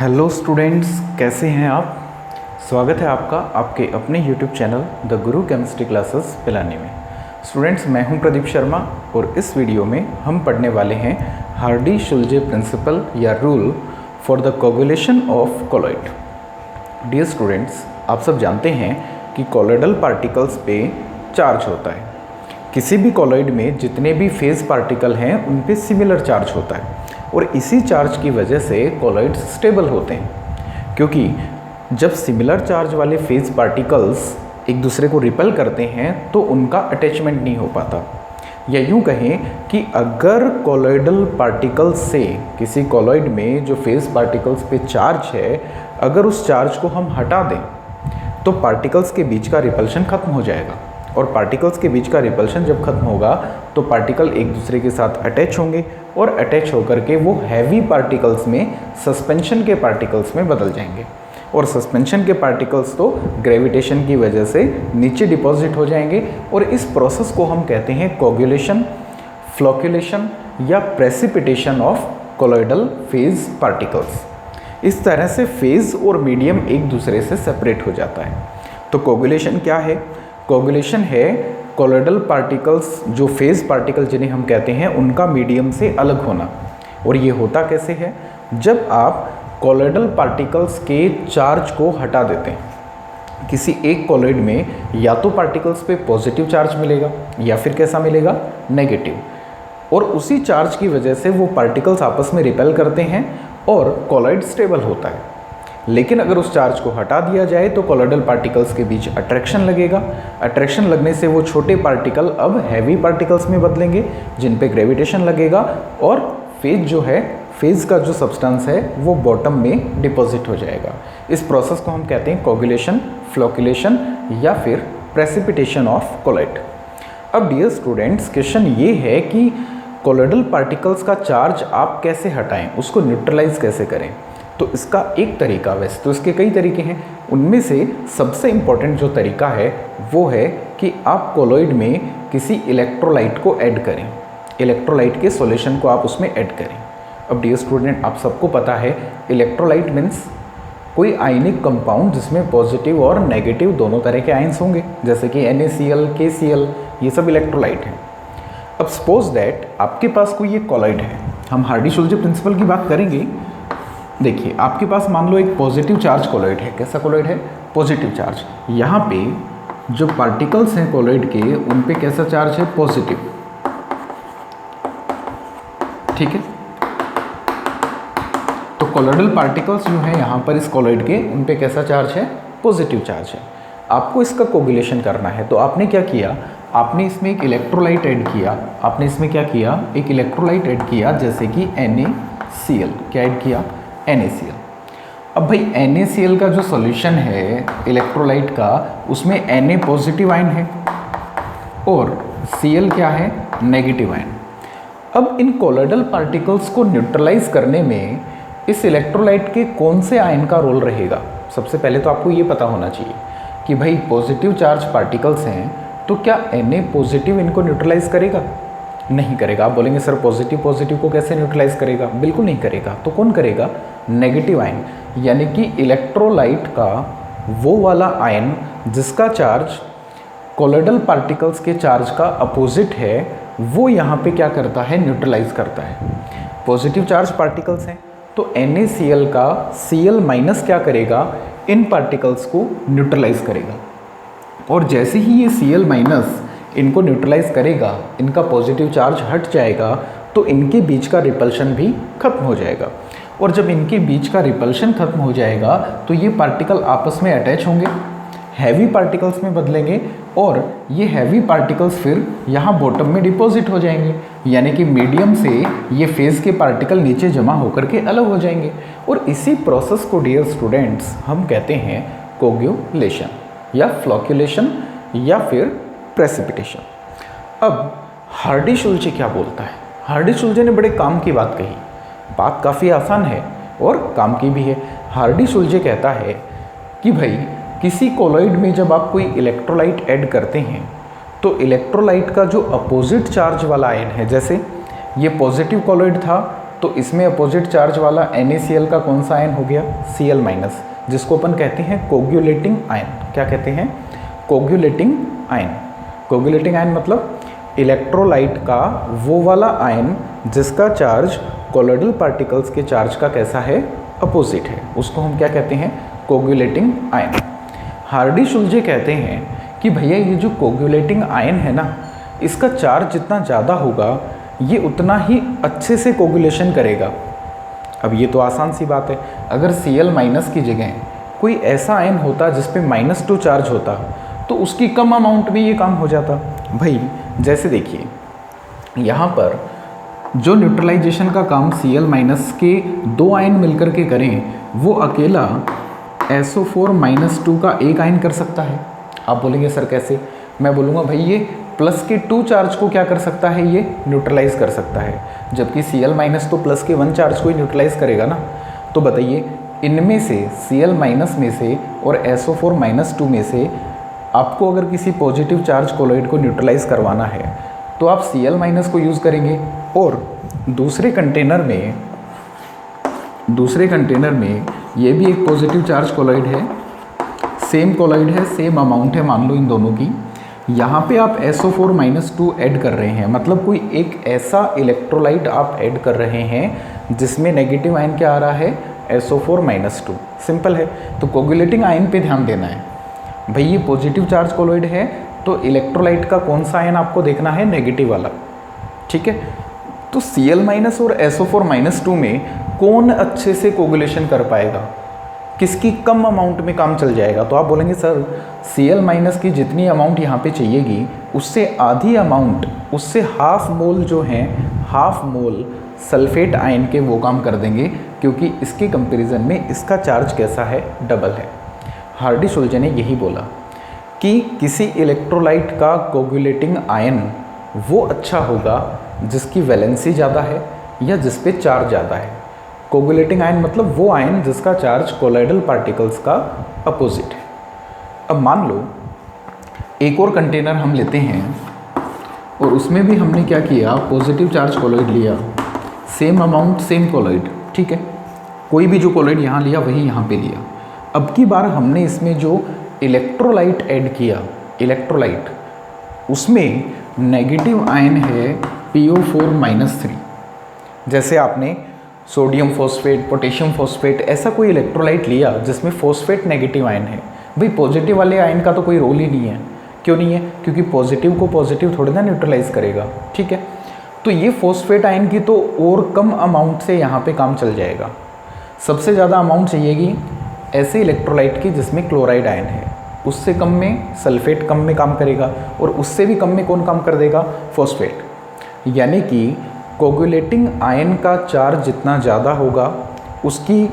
Hello students, कैसे हैं आप। स्वागत है आपका आपके अपने YouTube channel the Guru chemistry classes Pilani में। स्टूडेंट्स, मैं हूं प्रदीप शर्मा और इस वीडियो में हम पढ़ने वाले हैं हार्डी-शुल्जे प्रिंसिपल या rule for the coagulation of colloid. Dear students, आप सब जानते हैं कि कोलॉइडल पार्टिकल्स पे चार्ज होता है। किसी भी कोलॉइड में जितने भी फेज पार्टिकल हैं उन पे सिमिलर चार्ज होता है और इसी चार्ज की वजह से कोलॉइड्स स्टेबल होते हैं, क्योंकि जब सिमिलर चार्ज वाले फेज पार्टिकल्स एक दूसरे को रिपेल करते हैं तो उनका अटैचमेंट नहीं हो पाता। या यूँ कहें कि अगर कोलॉइडल पार्टिकल्स से किसी कोलॉइड में जो फेज पार्टिकल्स पे चार्ज है, अगर उस चार्ज को हम हटा दें तो पार्टिकल्स के बीच का रिपल्शन खत्म हो जाएगा और पार्टिकल्स के बीच का रिपल्शन जब खत्म होगा तो पार्टिकल एक दूसरे के साथ अटैच होंगे और अटैच होकर के वो हैवी पार्टिकल्स में सस्पेंशन के पार्टिकल्स में बदल जाएंगे और सस्पेंशन के पार्टिकल्स तो ग्रेविटेशन की वजह से नीचे डिपॉजिट हो जाएंगे और इस प्रोसेस को हम कहते हैं कोगुलेशन, फ्लोक्युलेशन या precipitation of colloidal phase particles. इस तरह से फेज और मीडियम एक दूसरे से सेपरेट हो जाता है। तो कोगुलेशन क्या है? कोगुलेशन है कोलॉइडल पार्टिकल्स, जो फेज पार्टिकल जिन्हें हम कहते हैं, उनका मीडियम से अलग होना। और ये होता कैसे है? जब आप कोलॉइडल पार्टिकल्स के चार्ज को हटा देते हैं। किसी एक कोलॉइड में या तो पार्टिकल्स पे पॉजिटिव चार्ज मिलेगा या फिर कैसा मिलेगा? नेगेटिव। और उसी चार्ज की वजह से वो पार्टिकल्स आपस में रिपेल करते हैं और कोलॉइड स्टेबल होता है। लेकिन अगर उस चार्ज को हटा दिया जाए तो कोलॉइडल पार्टिकल्स के बीच अट्रैक्शन लगेगा। अट्रैक्शन लगने से वो छोटे पार्टिकल अब हैवी पार्टिकल्स में बदलेंगे जिन पे ग्रेविटेशन लगेगा और फेज जो है, फेज का जो सब्सटेंस है वो बॉटम में डिपॉजिट हो जाएगा। इस प्रोसेस को हम कहते हैं कोगुलेशन, फ्लोक्युलेशन या फिर प्रेसिपिटेशन ऑफ कोलॉइड। अब डियर स्टूडेंट्स, क्वेश्चन ये है कि कोलॉइडल पार्टिकल्स का चार्ज आप कैसे हटाएं, उसको न्यूट्रलाइज कैसे करें। तो इसका एक तरीका, वैसे तो इसके कई तरीके हैं, उनमें से सबसे इम्पॉर्टेंट जो तरीका है वो है कि आप कोलॉइड में किसी इलेक्ट्रोलाइट को ऐड करें। इलेक्ट्रोलाइट के सॉल्यूशन को आप उसमें ऐड करें। अब डियर स्टूडेंट, आप सबको पता है इलेक्ट्रोलाइट मीन्स कोई आयनिक कंपाउंड जिसमें पॉजिटिव और नेगेटिव दोनों तरह के आयन्स होंगे, जैसे कि NaCl, KCl, ये सब इलेक्ट्रोलाइट हैं। अब सपोज दैट आपके पास कोई एक कोलॉइड है, हम हार्डी-शुल्जे प्रिंसिपल की बात करेंगे। देखिए, आपके पास मान लो एक पॉजिटिव चार्ज कोलॉइड है। कैसा कोलॉइड है? Positive charge. यहाँ पे जो पार्टिकल्स हैं कोलॉइड के, उन पे कैसा चार्ज है? पॉजिटिव। ठीक है, तो कोलॉइडल पार्टिकल्स जो हैं यहाँ पर इस कोलॉइड के, उन पे कैसा चार्ज है? पॉजिटिव चार्ज है। आपको इसका कोगुलेशन करना है तो आपने क्या किया? आपने इसमें एक इलेक्ट्रोलाइट ऐड किया। आपने इसमें क्या किया? एक इलेक्ट्रोलाइट ऐड किया, जैसे कि NaCl। क्या ऐड किया? NaCl। अब भाई NaCl का जो सॉल्यूशन है इलेक्ट्रोलाइट का, उसमें Na पॉजिटिव आयन है और Cl क्या है? Negative ion. अब इन कोलॉइडल पार्टिकल्स को न्यूट्रलाइज करने में इस इलेक्ट्रोलाइट के कौन से आयन का रोल रहेगा? सबसे पहले तो आपको ये पता होना चाहिए कि भाई पॉजिटिव चार्ज पार्टिकल्स हैं तो क्या Na पॉजिटिव इनको न्यूट्रलाइज करेगा? नहीं करेगा। आप बोलेंगे सर पॉजिटिव पॉजिटिव को कैसे न्यूट्रलाइज करेगा? बिल्कुल नहीं करेगा। तो कौन करेगा? नेगेटिव आयन, यानी कि इलेक्ट्रोलाइट का वो वाला आयन जिसका चार्ज कोलॉइडल पार्टिकल्स के चार्ज का अपोजिट है, वो यहाँ पे क्या करता है? न्यूट्रलाइज करता है। पॉजिटिव चार्ज पार्टिकल्स हैं तो NaCl का Cl माइनस क्या करेगा? इन पार्टिकल्स को न्यूट्रलाइज करेगा और जैसे ही ये Cl माइनस इनको न्यूट्रलाइज करेगा, इनका पॉजिटिव चार्ज हट जाएगा तो इनके बीच का रिपल्शन भी खत्म हो जाएगा। और जब इनके बीच का रिपल्शन खत्म हो जाएगा तो ये पार्टिकल आपस में अटैच होंगे, हैवी पार्टिकल्स में बदलेंगे और ये हैवी पार्टिकल्स फिर यहाँ बॉटम में डिपॉजिट हो जाएंगे, यानी कि मीडियम से ये फेज के पार्टिकल नीचे जमा होकर के अलग हो जाएंगे। और इसी प्रोसेस को डियर स्टूडेंट्स हम कहते हैं कोगुलेशन या फ्लोक्युलेशन या फिर प्रेसिपिटेशन। अब हार्डी-शुल्जे क्या बोलता है? हार्डी-शुल्जे ने बड़े काम की बात कही। बात काफ़ी आसान है और काम की भी है। हार्डी-शुल्जे कहता है कि भाई किसी कोलॉइड में जब आप कोई इलेक्ट्रोलाइट ऐड करते हैं तो इलेक्ट्रोलाइट का जो अपोजिट चार्ज वाला आयन है, जैसे ये पॉजिटिव कोलॉइड था तो तो इसमें अपोजिट चार्ज वाला NaCl का कौन सा आयन हो गया? Cl माइनस, जिसको अपन कहते हैं कोगुलेटिंग आयन। क्या कहते हैं? Coagulating ion. कोगुलेटिंग आयन मतलब इलेक्ट्रोलाइट का वो वाला आयन जिसका चार्ज कोलोइडल पार्टिकल्स के चार्ज का कैसा है? अपोजिट है, उसको हम क्या कहते हैं? Coagulating ion. हार्डी-शुल्जे कहते हैं कि भैया ये जो कोगुलेटिंग आयन है ना, इसका चार्ज जितना ज़्यादा होगा ये उतना ही अच्छे से कोगुलेशन करेगा। अब ये तो आसान सी बात है, अगर Cl माइनस की जगह कोई ऐसा आयन होता जिस पे -2 चार्ज होता तो उसकी कम अमाउंट में ये काम हो जाता। भाई जैसे देखिए यहाँ पर जो न्यूट्रलाइजेशन का काम Cl माइनस के 2 आयन मिलकर के करें, वो अकेला SO4 - 2 का एक आयन कर सकता है। आप बोलेंगे सर कैसे? मैं बोलूँगा भाई ये प्लस के 2 चार्ज को क्या कर सकता है? ये न्यूट्रलाइज कर सकता है, जबकि Cl माइनस तो प्लस के 1 चार्ज को ही न्यूट्रलाइज करेगा ना। तो बताइए इनमें से Cl माइनस में से और SO4 - 2 में से आपको अगर किसी पॉजिटिव चार्ज कोलॉइड को न्यूट्रलाइज करवाना है तो आप Cl माइनस को यूज़ करेंगे, और दूसरे कंटेनर में ये भी एक पॉजिटिव चार्ज कोलॉइड है, सेम कोलॉइड है, सेम अमाउंट है मान लो इन दोनों की। यहाँ पे आप SO4 - 2 ऐड कर रहे हैं, मतलब कोई एक ऐसा इलेक्ट्रोलाइट आप ऐड कर रहे हैं जिसमें नेगेटिव आयन क्या आ रहा है? SO4 - 2। सिंपल है। तो कोगुलेटिंग आयन पे ध्यान देना है। भाई ये पॉजिटिव चार्ज कोलॉइड है तो इलेक्ट्रोलाइट का कौन सा आयन आपको देखना है? नेगेटिव वाला। ठीक है, तो Cl माइनस और SO4 - 2 में कौन अच्छे से कोगुलेशन कर पाएगा? किसकी कम अमाउंट में काम चल जाएगा? तो आप बोलेंगे सर Cl माइनस की जितनी अमाउंट यहाँ पे चाहिएगी उससे आधी अमाउंट, उससे हाफ मोल जो हैं, हाफ मोल सल्फेट आयन के वो काम कर देंगे, क्योंकि इसके कंपैरिजन में इसका चार्ज कैसा है? डबल है। हार्डी-शुल्जे ने यही बोला कि किसी इलेक्ट्रोलाइट का कोगुलेटिंग आयन वो अच्छा होगा जिसकी वैलेंसी ज़्यादा है या जिस पे चार्ज ज़्यादा है। कोगुलेटिंग आयन मतलब वो आयन जिसका चार्ज कोलॉइडल पार्टिकल्स का अपोजिट है। अब मान लो एक और कंटेनर हम लेते हैं और उसमें भी हमने क्या किया? पॉजिटिव चार्ज कोलॉइड लिया, सेम अमाउंट सेम कोलॉइड। ठीक है, कोई भी जो कोलॉइड यहाँ लिया वही यहाँ पे लिया। अब की बार हमने इसमें जो इलेक्ट्रोलाइट ऐड किया, इलेक्ट्रोलाइट, उसमें नेगेटिव आयन है PO4 - 3। जैसे आपने सोडियम फॉस्फेट, पोटेशियम फॉस्फेट, ऐसा कोई इलेक्ट्रोलाइट लिया जिसमें फॉस्फेट नेगेटिव आयन है। भाई पॉजिटिव वाले आयन का तो कोई रोल ही नहीं है। क्यों नहीं है? क्योंकि पॉजिटिव को पॉजिटिव थोड़ी ना न्यूट्रलाइज करेगा। ठीक है, तो ये फॉस्फेट आयन की तो और कम अमाउंट से यहाँ पे काम चल जाएगा। सबसे ज़्यादा अमाउंट चाहिएगी ऐसे इलेक्ट्रोलाइट की जिसमें क्लोराइड आयन है, उससे कम में सल्फेट कम में काम करेगा, और उससे भी कम में कौन काम कर देगा? फॉस्फेट। यानी कि कोगुलेटिंग आयन का चार्ज जितना ज़्यादा होगा उसकी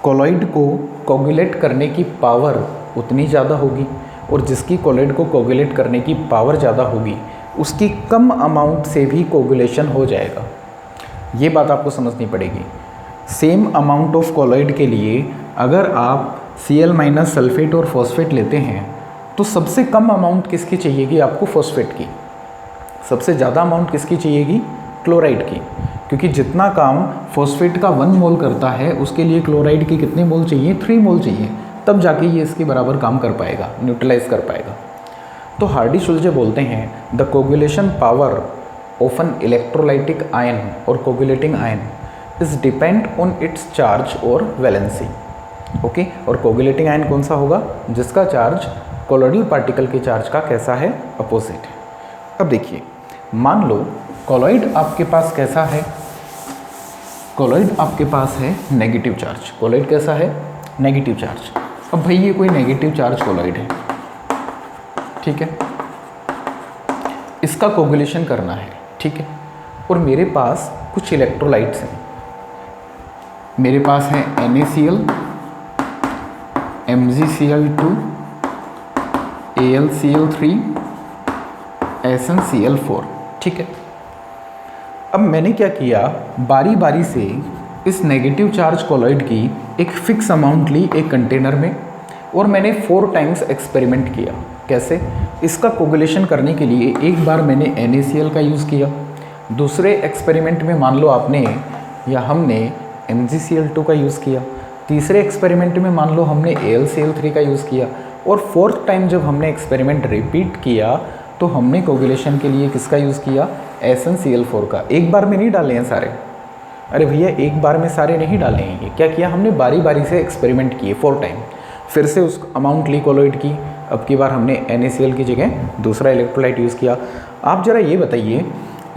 कोलॉइड को कोगुलेट करने की पावर उतनी ज़्यादा होगी, और जिसकी कोलॉइड को कोगुलेट करने की पावर ज़्यादा होगी उसकी कम अमाउंट से भी कोगुलेशन हो जाएगा। ये बात आपको समझनी पड़ेगी। सेम अमाउंट ऑफ कोलॉइड के लिए अगर आप Cl माइनस सल्फेट और फॉस्फेट लेते हैं तो सबसे कम अमाउंट किसकी चाहिएगी आपको? फॉस्फेट की। सबसे ज़्यादा अमाउंट किसकी चाहिएगी? क्लोराइड की। क्योंकि जितना काम फॉस्फेट का 1 मोल करता है उसके लिए क्लोराइड की कितने मोल चाहिए? 3 मोल चाहिए, तब जाके ये इसके बराबर काम कर पाएगा, न्यूट्रलाइज कर पाएगा। तो हार्डी-शुल्जे बोलते हैं the coagulation power of an electrolytic ion और coagulating ion is depend on its charge और वैलेंसी। ओके, और कोगुलेटिंग आयन कौन सा होगा? जिसका चार्ज कोलॉइडल पार्टिकल के चार्ज का कैसा है? अपोजिट है। अब देखिए, मान लो कोलॉइड आपके पास कैसा है? कोलॉइड आपके पास है नेगेटिव चार्ज। कोलॉइड कैसा है? Negative charge. अब भाई ये कोई नेगेटिव चार्ज कोलॉइड है, ठीक है, इसका कोगुलेशन करना है। ठीक है, और मेरे पास कुछ इलेक्ट्रोलाइट्स हैं। मेरे पास है NaCl, MgCl2, AlCl3, SnCl4। ठीक है, अब मैंने क्या किया? बारी बारी से इस नेगेटिव चार्ज कोलॉइड की एक फिक्स अमाउंट ली एक कंटेनर में, और मैंने 4 टाइम्स एक्सपेरिमेंट किया। कैसे? इसका कोगुलेशन करने के लिए एक बार मैंने NaCl का यूज़ किया, दूसरे एक्सपेरिमेंट में मान लो आपने या हमने MgCl2 का यूज़ किया। तीसरे एक्सपेरिमेंट में मान लो हमने AlCl3 का यूज़ किया, और फोर्थ टाइम जब हमने एक्सपेरिमेंट रिपीट किया तो हमने कोगुलेशन के लिए किसका यूज़ किया, SnCl4 का। एक बार में नहीं डाले हैं सारे, अरे भैया एक बार में सारे नहीं डाले हैं। ये क्या किया हमने, बारी बारी से एक्सपेरिमेंट किए 4 टाइम, फिर से उस अमाउंट ली कोलॉइड की। अब की बार हमने NaCl की जगह दूसरा इलेक्ट्रोलाइट यूज़ किया। आप ज़रा ये बताइए,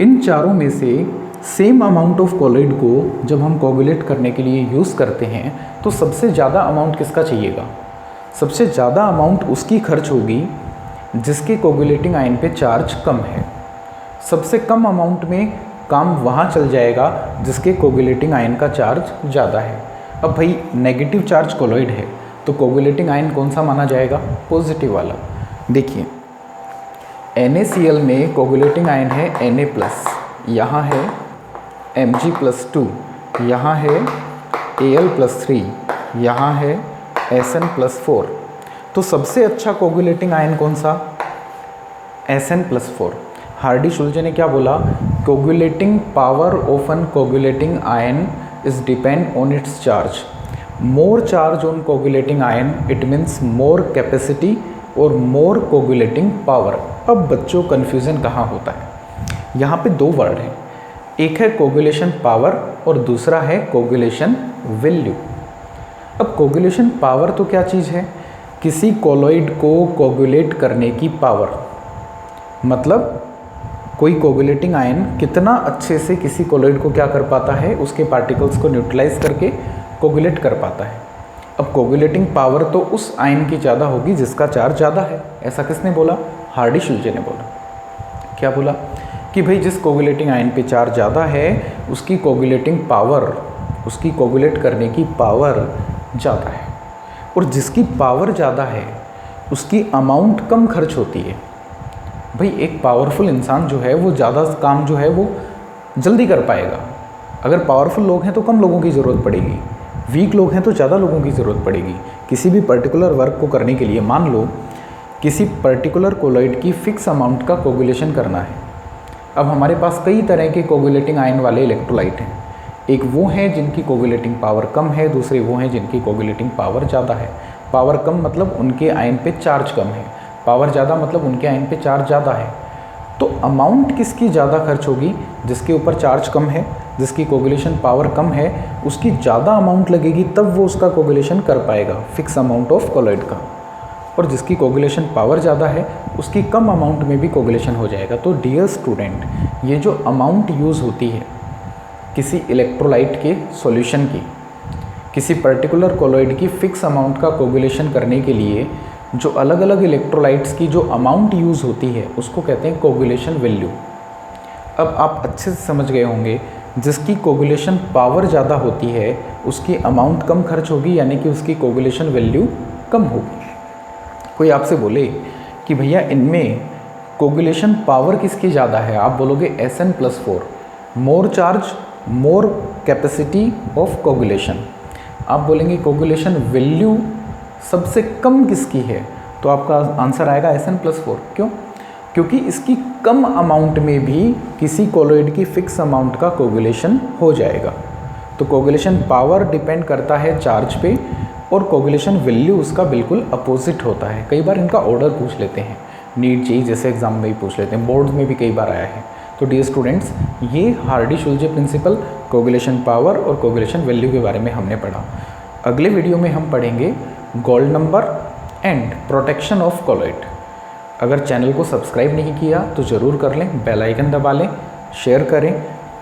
इन चारों में से सेम अमाउंट ऑफ कोलॉइड को जब हम कोगुलेट करने के लिए यूज़ करते हैं तो सबसे ज़्यादा अमाउंट किसका चाहिएगा? सबसे ज़्यादा अमाउंट उसकी खर्च होगी जिसके कोगुलेटिंग आयन पे चार्ज कम है। सबसे कम अमाउंट में काम वहाँ चल जाएगा जिसके कोगुलेटिंग आयन का चार्ज ज़्यादा है। अब भाई नेगेटिव चार्ज कोलॉइड है तो कोगुलेटिंग आयन कौन सा माना जाएगा, पॉजिटिव वाला। देखिए NaCl में कोगुलेटिंग आयन है Na+, यहाँ है Mg+2, यहाँ है Al+3, यहाँ है Sn+4। तो सबसे अच्छा कोगुलेटिंग आयन कौन सा, Sn+4। हार्डी-शुल्जे ने क्या बोला, coagulating power of an coagulating ion is depend on its charge. More charge on coagulating ion it means more capacity और मोर कोगुलेटिंग पावर। अब बच्चों कन्फ्यूज़न कहाँ होता है, यहाँ पे 2 वर्ड हैं, एक है कोगुलेशन पावर और दूसरा है कोगुलेशन वैल्यू। अब कोगुलेशन पावर तो क्या चीज़ है, किसी कोलॉइड को कोगुलेट करने की पावर। मतलब कोई कोगुलेटिंग आयन कितना अच्छे से किसी कोलॉइड को क्या कर पाता है, उसके पार्टिकल्स को न्यूट्रलाइज करके कोगुलेट कर पाता है। अब कोगुलेटिंग पावर तो उस आयन की ज़्यादा होगी जिसका चार्ज ज़्यादा है। ऐसा किसने बोला, हार्डी-शुल्जे ने बोला। क्या बोला कि भाई जिस कोगुलेटिंग आयन पे चार्ज ज़्यादा है उसकी कोगुलेटिंग पावर, उसकी कोगुलेट करने की पावर ज़्यादा है, और जिसकी पावर ज़्यादा है उसकी अमाउंट कम खर्च होती है। भाई एक पावरफुल इंसान जो है वो ज़्यादा काम जो है वो जल्दी कर पाएगा। अगर पावरफुल लोग हैं तो कम लोगों की ज़रूरत पड़ेगी, वीक लोग हैं तो ज़्यादा लोगों की ज़रूरत पड़ेगी। किसी भी पर्टिकुलर वर्क को करने के लिए मान लो किसी पर्टिकुलर कोलॉइड की फ़िक्स अमाउंट का कोगुलेशन करना है। अब हमारे पास कई तरह के कोगुलेटिंग आयन वाले इलेक्ट्रोलाइट हैं। एक वो हैं जिनकी कोगुलेटिंग पावर कम है, दूसरे वो हैं जिनकी कोगुलेटिंग पावर ज़्यादा है। पावर कम मतलब उनके आयन पे चार्ज कम है, पावर ज़्यादा मतलब उनके आयन पे चार्ज ज़्यादा है। तो अमाउंट किसकी ज़्यादा खर्च होगी, जिसके ऊपर चार्ज कम है, जिसकी कोगुलेशन पावर कम है, उसकी ज़्यादा अमाउंट लगेगी तब वो उसका कोगुलेशन कर पाएगा फिक्स अमाउंट ऑफ कोलॉइड का। और जिसकी कोगुलेशन पावर ज़्यादा है उसकी कम अमाउंट में भी कोगुलेशन हो जाएगा। तो डियर स्टूडेंट, ये जो अमाउंट यूज़ होती है किसी इलेक्ट्रोलाइट के सॉल्यूशन की, किसी पर्टिकुलर कोलॉइड की फ़िक्स अमाउंट का कोगुलेशन करने के लिए जो अलग अलग इलेक्ट्रोलाइट्स की जो अमाउंट यूज़ होती है उसको कहते हैं कोगुलेशन वैल्यू। अब आप अच्छे से समझ गए होंगे, जिसकी कोगुलेशन पावर ज़्यादा होती है उसकी अमाउंट कम खर्च होगी, यानी कि उसकी कोगुलेशन वैल्यू कम होगी। कोई आपसे बोले कि भैया इनमें कोगुलेशन पावर किसकी ज़्यादा है, आप बोलोगे Sn+4, more charge more capacity of coagulation. आप बोलेंगे कोगुलेशन वैल्यू सबसे कम किसकी है, तो आपका आंसर आएगा Sn+4। क्यों? क्योंकि इसकी कम अमाउंट में भी किसी कोलॉइड की फ़िक्स अमाउंट का कोगुलेशन हो जाएगा। तो कोगुलेशन पावर डिपेंड करता है चार्ज पे, और कोगुलेशन वैल्यू उसका बिल्कुल अपोजिट होता है। कई बार इनका ऑर्डर पूछ लेते हैं, नीट जेईई जैसे एग्जाम में भी पूछ लेते हैं, बोर्ड में भी कई बार आया है। तो डियर स्टूडेंट्स, ये हार्डी-शुल्जे प्रिंसिपल, कोगुलेशन पावर और कोगुलेशन वैल्यू के बारे में हमने पढ़ा। अगले वीडियो में हम पढ़ेंगे gold number and protection of colloid. अगर चैनल को सब्सक्राइब नहीं किया तो ज़रूर कर लें, बेल आइकन दबा लें, शेयर करें,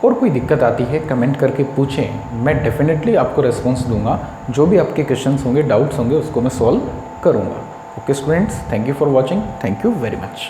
और कोई दिक्कत आती है कमेंट करके पूछें, मैं डेफिनेटली आपको रिस्पॉन्स दूंगा। जो भी आपके क्वेश्चंस होंगे, डाउट्स होंगे, उसको मैं सॉल्व करूंगा। Okay students, thank you for watching, thank you very much.